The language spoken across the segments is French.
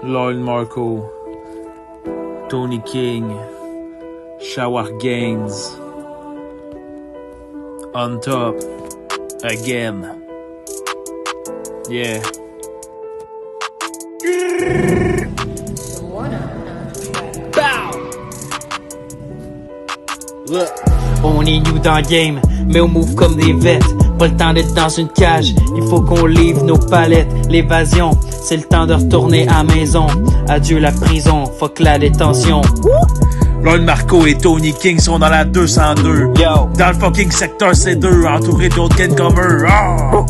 Lloyd Marco, Tony King, Shower Gaines, on top, again, yeah. Look. On est new dans le game, mais on move comme des vêtes. Pas le temps d'être dans une cage, il faut qu'on livre nos palettes. L'évasion, c'est le temps de retourner à la maison. Adieu la prison, fuck la détention. Lloyd Marco et Tony King sont dans la 202. Yo. Dans le fucking secteur C2, entouré d'autres gangs comme eux. Oh.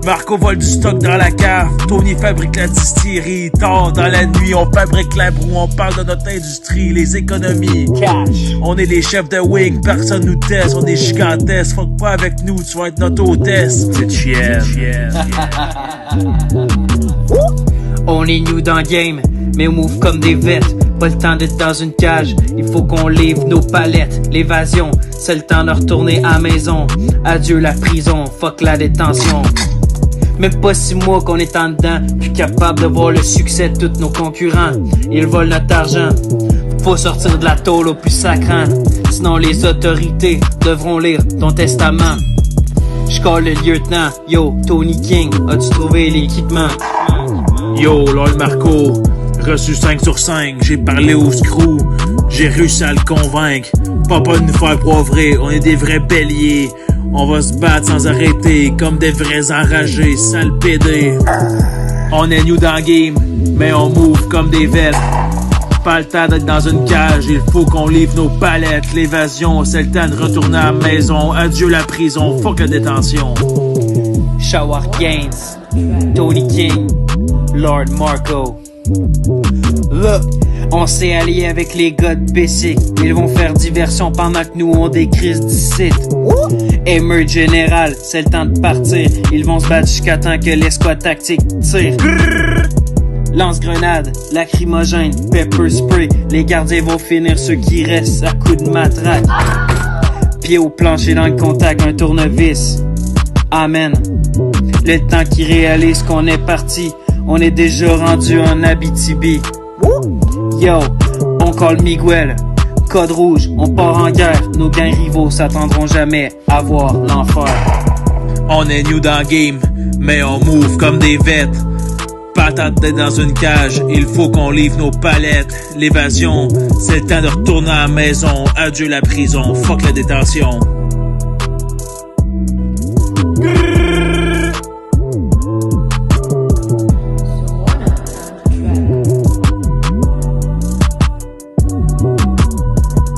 Marco vole du stock dans la cave, Tony fabrique la distillerie. Tard dans la nuit, on fabrique la broue, on parle de notre industrie, les économies. Cash. On est les chefs de wing, personne nous teste, on est gigantesques. Fuck pas avec nous, tu vas être notre hôtesse. Petite chienne. On est new dans le game, mais on move comme des vêtes. Pas le temps d'être dans une cage, il faut qu'on livre nos palettes. L'évasion, c'est le temps de retourner à la maison. Adieu la prison, fuck la détention. Même pas 6 mois qu'on est en dedans, plus capable de voir le succès de tous nos concurrents. Ils volent notre argent, faut sortir de la tôle au plus sacrant. Sinon les autorités devront lire ton testament. J'colle le lieutenant, yo, Tony King, as-tu trouvé l'équipement? Yo, Lloyd Marco, reçu 5 sur 5, j'ai parlé au screw, j'ai réussi à le convaincre. Pas de nous faire poivrer, on est des vrais béliers. On va se battre sans arrêter, comme des vrais enragés, sale pédé. On est new dans le game, mais on move comme des vêtes. Pas le temps d'être dans une cage, il faut qu'on livre nos palettes. L'évasion, c'est le temps de retourner à la maison. Adieu la prison, fuck la détention. Shower Gaines, Tony King, Lloyd Marco. Look, on s'est allié avec les gars de Bessic. Ils vont faire diversion pendant que nous on des crises d'ici. Émeute générale, c'est le temps de partir. Ils vont se battre jusqu'à temps que l'escouade tactique tire. Lance-grenade, lacrymogène, pepper spray. Les gardiens vont finir ceux qui restent à coups de matraque. Pied au plancher dans le contact, un tournevis. Amen. Le temps qui réalise qu'on est parti. On est déjà rendu en Abitibi. Yo, on call Miguel. Code rouge, on part en guerre. Nos gangs rivaux s'attendront jamais à voir l'enfer. On est new dans le game, mais on move comme des vêtes. Pas tant d'être dans une cage, il faut qu'on livre nos palettes. L'évasion, c'est le temps de retourner à la maison. Adieu la prison, fuck la détention.